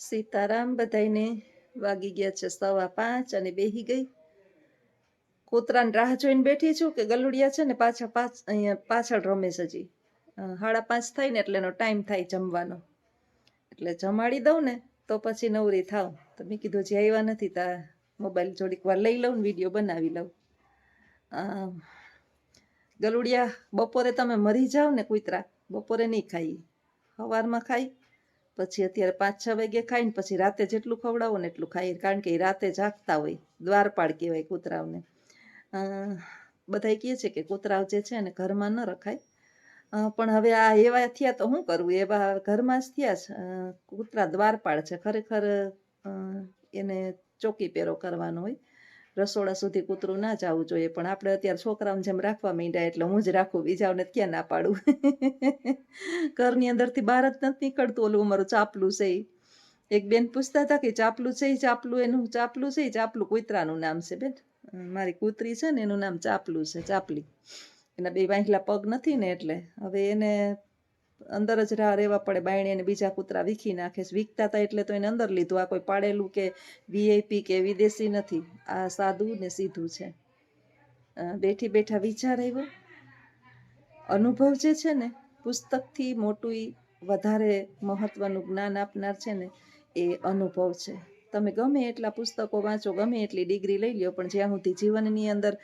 સીતારામ બધાયને વાગી ગયા છે 5:15 અને બેહી ગઈ. કૂતરાની રાહ જોઈને બેઠી છું કે ગલુડિયા છે ને અહીંયા પાછળ રમે છે હજી. 5:30 થાય ને એટલે એનો ટાઈમ થાય જમવાનો, એટલે જમાડી દઉં ને તો પછી નવરી થાવ. તો મેં કીધું જે આવ્યા નથી તા મોબાઈલ થોડીક વાર લઈ લઉં ને વિડીયો બનાવી લઉં. ગલુડિયા બપોરે તમે મરી જાઓ ને, કૂતરા બપોરે નહીં ખાઈ, સવારમાં ખાઈ, પછી અત્યારે 5-6 વાગે ખાય ને પછી રાતે જેટલું ખવડાવો ને એટલું ખાય, કારણ કે એ રાતે જાગતા હોય. દ્વારપાળ કહેવાય કૂતરાઓને. બધા કહે છે કે કૂતરાઓ જે છે ને ઘરમાં ન રખાય, પણ હવે આ એવા થયા તો શું કરવું, એવા ઘરમાં જ થયા છે. કૂતરા દ્વારપાળ છે ખરેખર. એને ચોકી પેરો કરવાનો હોય, રસોડા સુધી કૂતરું ના જવું જોઈએ, પણ આપણે અત્યારે છોકરાઓને જેમ રાખવા માંડ્યા એટલે હું જ રાખું, બીજાઓને ક્યાં ના પાડું. ઘરની અંદરથી બહાર જ નથી નીકળતું. ઓલું અમારું ચાપલું છે, એક બેન પૂછતા હતા કે ચાપલું છે, ચાપલું એનું ચાપલું છે, ચાપલું કૂતરાનું નામ છે બેન. મારી કૂતરી છે ને એનું નામ ચાપલું છે, ચાપલી. એના બે વાંખલા પગ નથી ને એટલે હવે એને અંદર જ રહેવા પડે. બાયણે એને બીજા કૂતરા વીખી નાખે છે. વીખતા હતા એટલે તો એને અંદર લીધું. આ કોઈ પાડેલું કે વીઆઈપી કે વિદેશી નથી, આ સાદું ને સીધું છે. બેઠી બેઠા વિચાર આવ્યો. અનુભવ જે છે ને, પુસ્તકથી મોટું વધારે મહત્વનું જ્ઞાન આપનાર છે ને એ અનુભવ છે. તમે ગમે એટલા પુસ્તકો વાંચો, ગમે એટલી ડિગ્રી લઈ લ્યો, પણ જ્યાં સુધી જીવનની અંદર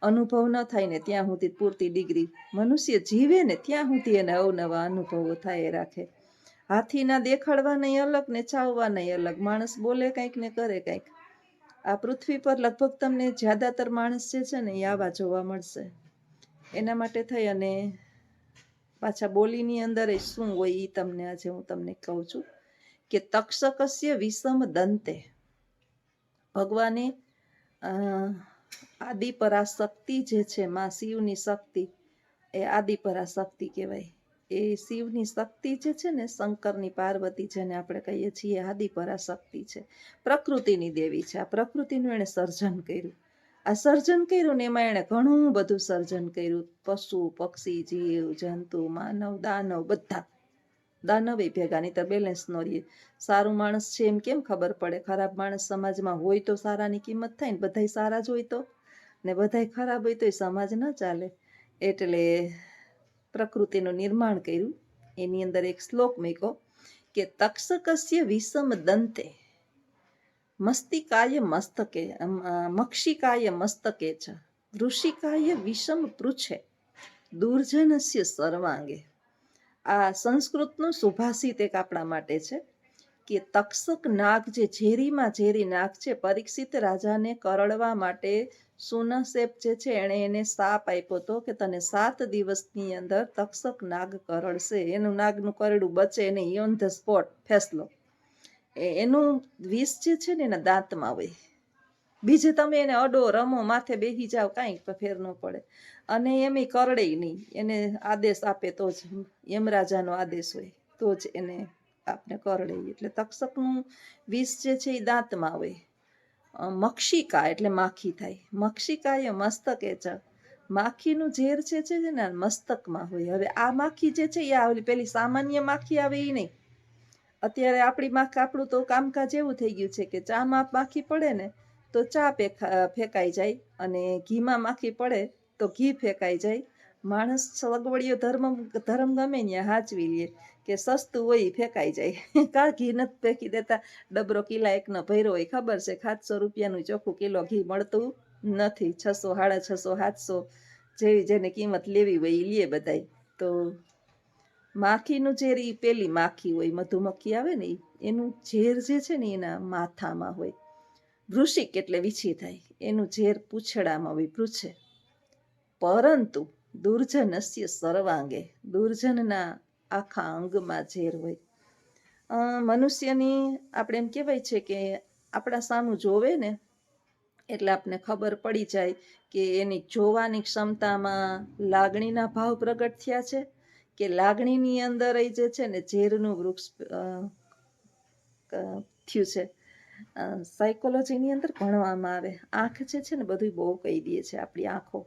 અનુભવ ન થાય ને ત્યાં સુધી પૂરતી ડિગ્રી. મનુષ્ય જીવે ને ત્યાં સુધી એને અવનવા અનુભવો થાય રાખે. હાથીના દેખાડવા નહીં અલગ ને ચાવવા નહીં અલગ. માણસ બોલે કંઈક ને કરે કંઈક. આ પૃથ્વી પર લગભગ તમને જ્યાદાતર માણસ જે છે ને એ આવા જોવા મળશે. એના માટે થઈ અને પાછા બોલીની અંદર શું હોય એ તમને આજે હું તમને કહું છું કે તક્ષકસ્ય વિષમ દંતે. ભગવાને આદિપરાશક્તિ જે છે, માં શિવની શક્તિ, એ આદિપરાશક્તિ કહેવાય. એ શિવની શક્તિ જે છે ને, શંકરની પાર્વતી જેને આપણે કહીએ છીએ, આદિપરાશક્તિ છે, પ્રકૃતિની દેવી છે. આ પ્રકૃતિનું એણે સર્જન કર્યું. આ સર્જન કર્યું ને એમાં એણે ઘણું બધું સર્જન કર્યું. પશુ પક્ષી જીવ જંતુ માનવ દાનવ બધા. દાનવે ભેગા, નહીં તો બેલેન્સ ન રહીએ. સારું માણસ છે એમ કેમ ખબર પડે? ખરાબ માણસ સમાજમાં હોય તો સારાની કિંમત થાય ને. બધાય સારા જ હોય તો, ને બધાય ખરાબ હોય તો સમાજ ન ચાલે. એટલે પ્રકૃતિનું નિર્માણ કર્યું. એની અંદર એક શ્લોક મૂક્યો કે તક્ષકસ્ય વિષમ દંતે મસ્તિકાય મસ્તકે મક્ષિકાય મસ્તકે છે વૃષિકાય વિષમ પૃચ્છે દુર્જનસ્ય સર્વાંગે. આ સંસ્કૃતનું સુભાષિત એક આપણા માટે છે કે તક્ષક નાગ જે ઝેરીમાં ઝેરી નાગ છે, પરીક્ષિત રાજાને કરડવા માટે સુનશેપ જે છે એણે એને શાપ આપ્યો હતો કે તને 7 દિવસની અંદર તક્ષક નાગ કરડશે. એનું નાગનું કરડું બચે નહીં, ઓન ધ સ્પોટ ફેસલો. એનું વિષ જે છે ને એના દાંતમાં હોય. બીજે તમે એને અડો રમો, માથે બેસી જાઓ, કાંઈ ફેર ન પડે. અને એમ કરડે નહીં. એને આદેશ આપે તો જ, યમરાજાનો આદેશ હોય તો જ એને આપને કરડે. એટલે તક્ષકનું વિષ જે છે એ દાંતમાં હોય. મક્ષિકા એટલે માખી થાય. મક્ષિકા એ મસ્તકે છે. માખીનું ઝેર છે ને મસ્તકમાં હોય. હવે આ માખી જે છે એ પેલી સામાન્ય માખી આવે એ નહીં. અત્યારે આપણું તો કામકાજ એવું થઈ ગયું છે કે ચામાં માખી પડે ને તો ચા ફેંકાઈ જાય, અને ઘીમાં માખી પડે તો ઘી ફેંકાઈ જાય. માણસ સગવડીયો ધર્મ ગમે ત્યાં હાચવી લે કે સસ્તું હોય ફેંકાઈ જાય. કા ઘી નથી ફેંકી દેતા? ડબરો કિલા એકનો ભર્યો હોય, ખબર છે 700 રૂપિયાનું ચોખ્ખું કિલો ઘી મળતું નથી. 600, 650, 700 જેવી જેને કિંમત લેવી હોય એ લે બધાય. તો માખીનું ઝેર એ પેલી માખી હોય, મધુમક્ખી આવે ને એનું ઝેર જે છે ને એના માથામાં હોય. વૃશ્ચિક એટલે વીછી થાય, એનું ઝેર પૂંછડામાં હોય, પૃચ્છે. પરંતુ દુર્જનસ્ય સર્વાંગે, દુર્જનના આખા અંગમાં ઝેર હોય. મનુષ્યની આપણે એમ કહેવાય છે કે આપણા સામું જોવે ને એટલે આપને ખબર પડી જાય કે એની જોવાની ક્ષમતામાં લાગણીના ભાવ પ્રગટ થયા છે કે લાગણીની અંદર એ જે છે ને ઝેરનું વૃક્ષ થયું છે. સાયકોલોજીની અંદર ભણવામાં આવે. આંખ જે છે ને બધું બહુ કહી દે છે. આપણી આંખો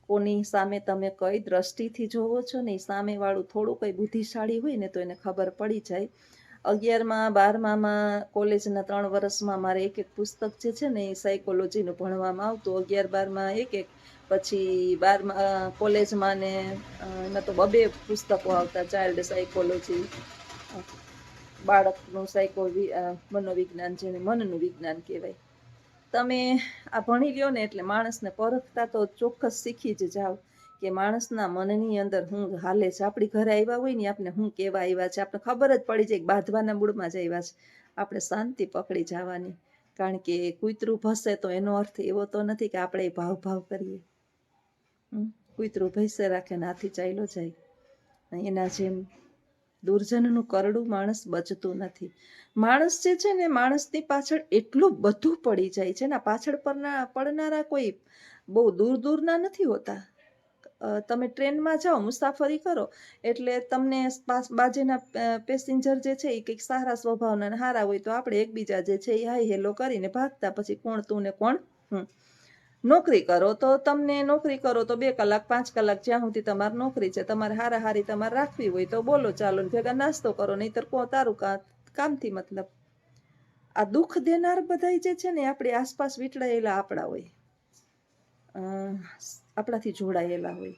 કોની સામે તમે કઈ દ્રષ્ટિથી જોવો છો ને, સામે વાળું થોડું કઈ બુદ્ધિશાળી હોય ને તો એને ખબર પડી જાય. 11માં 12માં કોલેજના 3 વર્ષમાં મારે એક પુસ્તક જે છે ને એ સાયકોલોજીનું ભણવામાં આવતું. 11 12માં એક પછી 12માં કોલેજમાં ને એમાં તો 2 પુસ્તકો આવતા, ચાઇલ્ડ સાયકોલોજી, બાળકનું મનોવિજ્ઞાન, જેને મનનું વિજ્ઞાન કહેવાય. તમે આ ભણી લ્યો ને એટલે માણસને પરખતા તો ચોક્કસ શીખી જ જાઓ કે માણસના મનની અંદર શું હાલે છે. આપણી ઘરે આવ્યા હોય ને આપણે શું કેવા આવ્યા છે, આપણે ખબર જ પડી જાય કે બાંધવાના મૂળમાં જ આવ્યા છે. આપણે શાંતિ પકડી જવાની, કારણ કે કૂતરું ભસે તો એનો અર્થ એવો તો નથી કે આપણે ભાવ કરીએ. કૂતરું ભૈસે રાખે ને હાથી ચાલ્યો જાય. એના જેમ દુર્જનનું કરડું માણસ બચતું નથી. માણસ જે છે ને, માણસની પાછળ એટલું બધું પડી જાય છે ને. પાછળ પડનારા કોઈ બહુ દૂરના નથી હોતા. તમે ટ્રેનમાં જાઓ, મુસાફરી કરો એટલે તમને બાજુના પેસેન્જર જે છે એ કંઈક સારા સ્વભાવના સારા હોય તો આપણે એકબીજા જે છે એ હાય હેલો કરીને ભાગતા. પછી કોણ તું ને કોણ હું. નોકરી કરો તો તમને નોકરી કરો તો 2 કલાક 5 કલાક જ્યાં સુધી તમારી નોકરી છે, તમારે હારી તમારે રાખવી હોય તો બોલો ચાલો ને ભેગા નાસ્તો કરો, નહીંતર તારું કામથી મતલબ. આ દુઃખ દેનાર બધા જે છે ને આપણી આસપાસ વીંટળાયેલા આપણા હોય, આપણાથી જોડાયેલા હોય.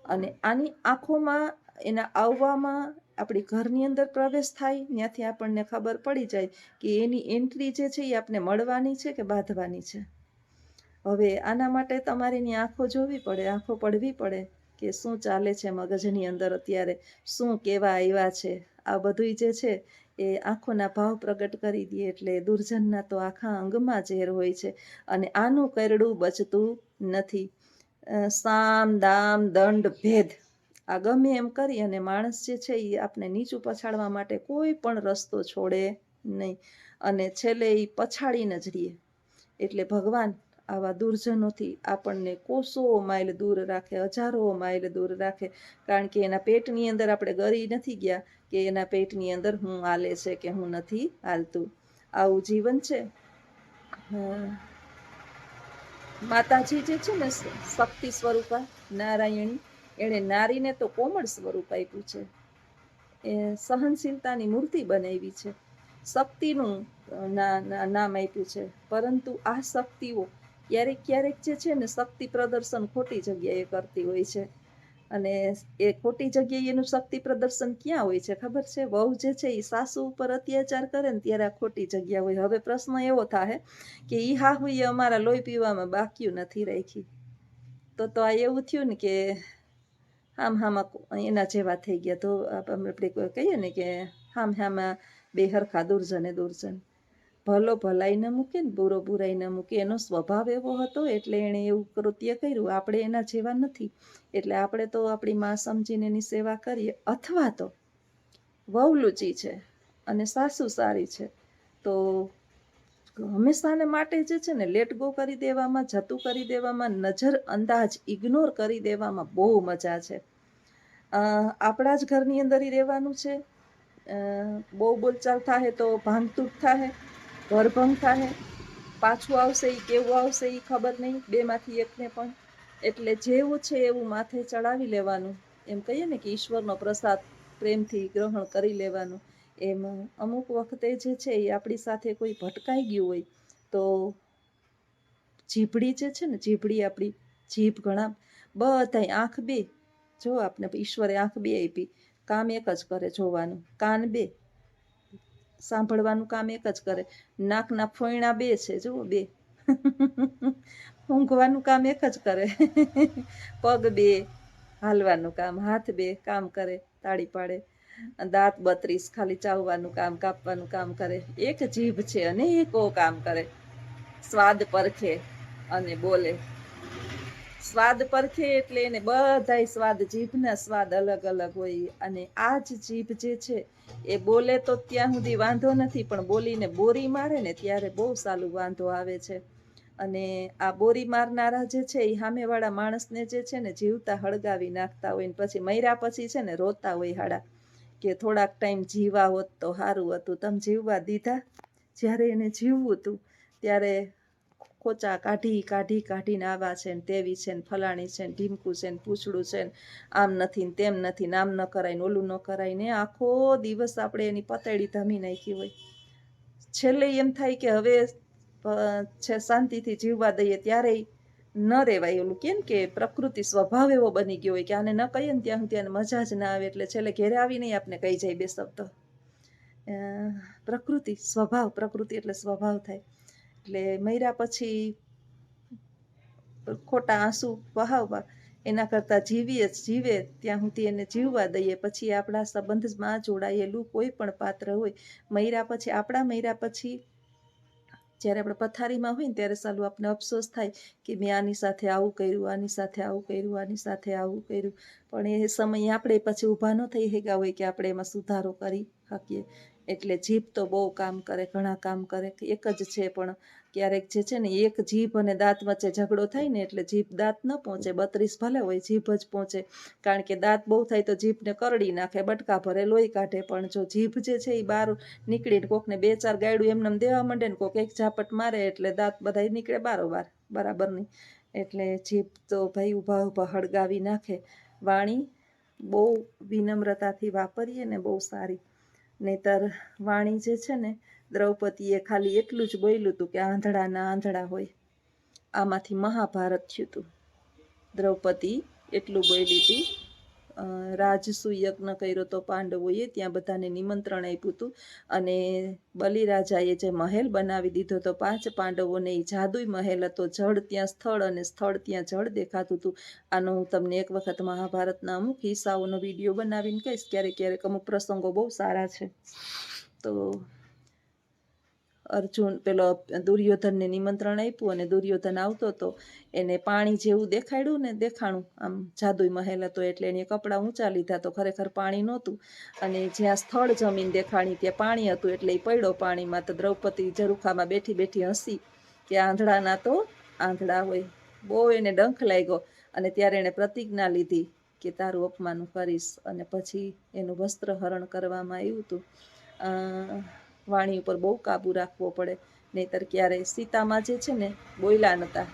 અને આની આંખોમાં એના આવવામાં આપણી ઘરની અંદર પ્રવેશ થાય, ત્યાંથી આપણને ખબર પડી જાય કે એની એન્ટ્રી જે છે એ આપણે મળવાની છે કે બાંધવાની છે. હવે આના માટે તમારે એની આંખો જોવી પડે, આંખો પડવી પડે કે શું ચાલે છે મગજની અંદર અત્યારે, શું કેવા આવ્યા છે. આ બધું જે છે એ આંખોના ભાવ પ્રગટ કરી દે. એટલે દુર્જનના તો આખા અંગમાં ઝેર હોય છે અને આનું કરડું બચતું નથી. સામ દામ દંડ ભેદ આ ગમે એમ કરી અને માણસ જે છે એ આપણે નીચું પછાડવા માટે કોઈ પણ રસ્તો છોડે નહીં અને છેલ્લે એ પછાડીને જ રહીએ. એટલે ભગવાન આવા દુર્જનોથી આપણને કોસો માઇલ દૂર રાખે, હજારો માઇલ દૂર રાખે. કારણ કે એના પેટની અંદર આપણે ગરી નથી ગયા કે એના પેટની અંદર હું હાલે છે કે હું નથી હાલતું. આવું જીવન છે. માતાજી જે છે ને શક્તિ સ્વરૂપા નારાયણી, એણે નારીને તો કોમળ સ્વરૂપ આપ્યું છે, એ સહનશીલતાની મૂર્તિ બનાવી છે, શક્તિનું નામ આપ્યું છે. પરંતુ આ શક્તિઓ ક્યારેક જે છે ને શક્તિ પ્રદર્શન ખોટી જગ્યાએ કરતી હોય છે. અને એ ખોટી જગ્યાએ એનું શક્તિ પ્રદર્શન ક્યાં હોય છે ખબર છે? વહુ જે છે એ સાસુ ઉપર અત્યાચાર કરે ને ત્યારે આ ખોટી જગ્યા હોય. હવે પ્રશ્ન એવો થાય કે ઈ હાહુ એ અમારા લોહી પીવામાં બાકી નથી રાખી, તો આ એવું થયું ને કે હામાં એના જેવા થઈ ગયા. તો આપણે કહીએ ને કે હામાં 2 હરખા દુર્જને દુર્જન. ભલો ભલાઈ ન મૂકે ને બુરો બુરાઈ ન મૂકે. એનો સ્વભાવ એવો હતો એટલે એણે એવું કૃત્ય કર્યું. આપણે એના જેવા નથી એટલે આપણે તો આપણી માં સમજીને એની સેવા કરીએ. અથવા તો વહુ લુચી છે અને સાસુ સારી છે તો હંમેશાને માટે જે છે ને લેટ ગો કરી દેવામાં, જતું કરી દેવામાં, નજર અંદાજ ઇગ્નોર કરી દેવામાં બહુ મજા છે. આપણા જ ઘરની અંદર રહેવાનું છે. બહુ બોલચાલ થાય તો ભાંગતૂટ થાય, ઘરભંગ થાય, પાછું આવશે એ કેવું આવશે એ ખબર નહીં, 2માંથી એકને પણ. એટલે જેવું છે એવું માથે ચડાવી લેવાનું. એમ કહીએ ને કે ઈશ્વરનો પ્રસાદ પ્રેમથી ગ્રહણ કરી લેવાનું. એમ અમુક વખતે જે છે એ આપણી સાથે કોઈ ભટકાઈ ગયું હોય તો જીભડી જે છે ને, જીભડી આપણી જીભ ઘણા બધાય આંખ 2 જો આપણે ઈશ્વરે આંખ 2 આપી, કામ એક જ કરે જોવાનું. કાન 2 સાંભળવાનું કામ એક જ કરે. નાકના ફોયણા 2 છે જુઓ 2 ઊંઘવાનું કામ એક જ કરે. પગ 2 હાલવાનું કામ, હાથ 2 કામ કરે, તાળી પાડે. દાંત 32 ખાલી ચાવવાનું કામ, કાપવાનું કામ કરે. એક જીભ છે અને એકો કામ કરે. સ્વાદ પરખે અને બોલે. સ્વાદ પરખે એટલે એને બધાય સ્વાદ, જીભના સ્વાદ અલગ અલગ હોય. અને આ જ જીભ જે છે એ બોલે તો ત્યાં સુધી વાંધો નથી, પણ બોલીને બોરી મારે ને ત્યારે બહુ સાલું વાંધો આવે છે. અને આ બોરી મારનારા જે છે એ સામેવાળા માણસને જે છે ને જીવતા હળગાવી નાખતા હોય ને પછી મર્યા પછી છે ને રોતા હોય હાડા કે થોડાક ટાઈમ જીવા હોત તો સારું હતું. તમે જીવવા દીધા? જ્યારે એને જીવવું હતું ત્યારે ખોચા કાઢીને આવા છે ને તેવી છે ને ફલાણી છે ને ઢીમકું છે ને પૂછડું છે ને આમ નથી ને તેમ નથી ને આમ ન કરાય ને ઓલું ન કરાય ને આખો દિવસ આપણે એની પતેડી ધમી નાખી હોય. છેલ્લે એમ થાય કે હવે છે શાંતિથી જીવવા દઈએ, ત્યારે ન રહેવાય. ઓલું કેમ કે પ્રકૃતિ સ્વભાવ એવો બની ગયો હોય કે આને ન કહીએ ને ત્યાં સુધી આને મજા જ ના આવે, એટલે છેલ્લે ઘેરે આવીને આપણે કહી જાય બે શબ્દ. પ્રકૃતિ સ્વભાવ, પ્રકૃતિ એટલે સ્વભાવ થાય. એટલે મર્યા પછી ખોટા આંસુ વહાવવા એના કરતાં જીવે ત્યાં સુધી એને જીવવા દઈએ. પછી આપણા સંબંધમાં જોડાયેલું કોઈ પણ પાત્ર હોય, મર્યા પછી, આપણા મર્યા પછી જ્યારે આપણે પથારીમાં હોય ને ત્યારે સાલું આપણે અફસોસ થાય કે મેં આની સાથે આવું કર્યું, આની સાથે આવું કર્યું, આની સાથે આવું કર્યું. પણ એ સમયે આપણે પછી ઊભા ન થઈ શક્યા હોય કે આપણે એમાં સુધારો કરી શકીએ. એટલે જીભ તો બહુ કામ કરે, ઘણા કામ કરે. એક જ છે પણ ક્યારેક જે છે ને એક જીભ અને દાંત વચ્ચે ઝઘડો થાય ને એટલે જીભ દાંત ન પહોંચે, 32 ભલે હોય જીભ જ પહોંચે. કારણ કે દાંત બહુ થાય તો જીભને કરડી નાખે, બટકા ભરે, લોહી કાઢે. પણ જો જીભ જે છે એ બહાર નીકળીને કોકને 2-4 ગાયડું એમને દેવા માંડે ને કોક એક ઝાપટ મારે એટલે દાંત બધા નીકળે બારોબાર, બરાબર નહીં. એટલે જીભ તો ભાઈ ઊભા હળગાવી નાખે. વાણી બહુ વિનમ્રતાથી વાપરીએ ને બહુ સારી. નહીતર વાણી જે છે ને, દ્રૌપદીએ ખાલી એટલું જ બોલ્યું હતું કે આંધળાના આંધળા હોય. આમાંથી મહાભારત થયું હતું. દ્રૌપદી એટલું બોલી હતી. રાજસુ યજ્ઞ કર્યો તો પાંડવોએ, ત્યાં બધાને નિમંત્રણ આપ્યું હતું. અને બલિરાજાએ જે મહેલ બનાવી દીધો તો 5 પાંડવોને, એ જાદુઈ મહેલ હતો. જળ ત્યાં સ્થળ અને સ્થળ ત્યાં જળ દેખાતું હતું. આનો હું તમને એક વખત મહાભારતના અમુક હિસ્સાઓનો વિડીયો બનાવીને કહીશ. ક્યારેક અમુક પ્રસંગો બહુ સારા છે. તો અર્જુન પેલો દુર્યોધનને નિમંત્રણ આપ્યું અને દુર્યોધન આવતો હતો. એને પાણી જેવું દેખાણું આમ જાદુઈ મહેલ હતો એટલે એને કપડાં ઊંચા લીધા તો ખરેખર પાણી નહોતું. અને જ્યાં સ્થળ જમીન દેખાણી ત્યાં પાણી હતું એટલે એ પડ્યો પાણીમાં. તો દ્રૌપદી ઝરૂખામાં બેઠી હસી કે આંધળાના તો આંધળા હોય. બહુ એને ડંખ લાગ્યો અને ત્યારે એને પ્રતિજ્ઞા લીધી કે તારું અપમાન કરીશ. અને પછી એનું વસ્ત્રહરણ કરવામાં આવ્યું હતું. વાણી ઉપર બહુ કાબુ રાખવો પડે, નહીતર ક્યારેય સીતામાં જે છે ને બોયલા નહોતા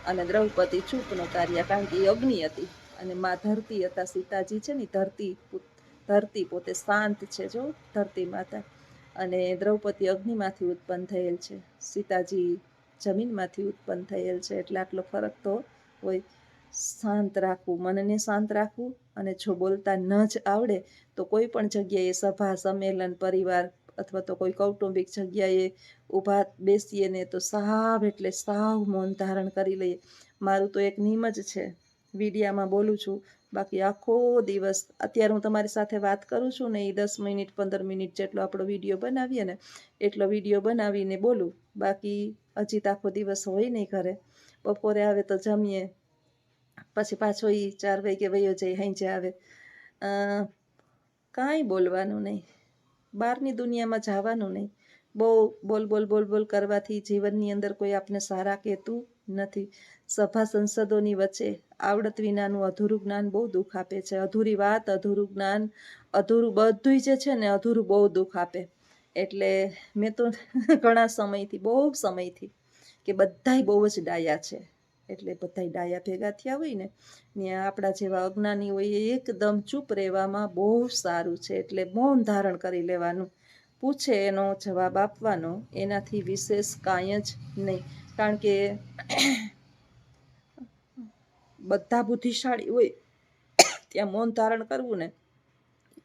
અને દ્રૌપદી ચૂપ નહોતા રહ્યા, કારણ કે એ અગ્નિ હતી અને માં ધરતી હતા. સીતાજી છે ને ધરતી પોતે શાંત છે, જો ધરતી માતા. અને દ્રૌપદી અગ્નિમાંથી ઉત્પન્ન થયેલ છે, સીતાજી જમીનમાંથી ઉત્પન્ન થયેલ છે. એટલે આટલો ફરક તો હોય. શાંત રાખવું, મનને શાંત રાખવું. અને જો બોલતા ન જ આવડે તો કોઈ પણ જગ્યાએ સભા, સંમેલન, પરિવાર અથવા તો કોઈ કૌટુંબિક જગ્યાએ ઊભા બેસીએ ને તો સાવ એટલે સાવ મૌન ધારણ કરી લઈએ. મારું તો એક નિયમ જ છે, વિડીયામાં બોલું છું, બાકી આખો દિવસ અત્યારે હું તમારી સાથે વાત કરું છું ને એ 10 મિનિટ 15 મિનિટ જેટલો આપણો વિડીયો બનાવીએ ને એટલો વિડીયો બનાવીને બોલું. બાકી હજી તો આખો દિવસ હોય નહીં ઘરે. બપોરે આવે તો જમીએ, પછી પાછો એ 4 વાગે વયો જાય, સાંજે આવે. કાંઈ બોલવાનું નહીં, બહારની દુનિયામાં જવાનું નહીં. બહુ બોલ કરવાથી જીવનની અંદર કોઈ આપને સારા કહેતું નથી. સભા સંસદોની વચ્ચે આવડત વિનાનું અધૂરું જ્ઞાન બહુ દુઃખ આપે છે. અધૂરી વાત, અધૂરું જ્ઞાન, અધૂરું બધું જે છે ને અધૂરું બહુ દુઃખ આપે. એટલે મેં તો ઘણા સમયથી, બહુ સમયથી કે બધાય બહુ જ ડાયા છે, એટલે બધાય ડાયા ભેગા થયા હોય ને ત્યાં આપણા જેવા અજ્ઞાની હોય એ એકદમ ચૂપ રહેવામાં બહુ સારું છે. એટલે મૌન ધારણ કરી લેવાનું, પૂછે એનો જવાબ આપવાનો, એનાથી વિશેષ કાંઈ જ નહીં. કારણ કે બધા બુદ્ધિશાળી હોય ત્યાં મૌન ધારણ કરવું ને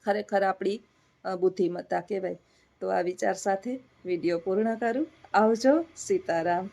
ખરેખર આપણી બુદ્ધિમત્તા કહેવાય. તો આ વિચાર સાથે વિડીયો પૂર્ણ કરું. આવજો. સીતારામ.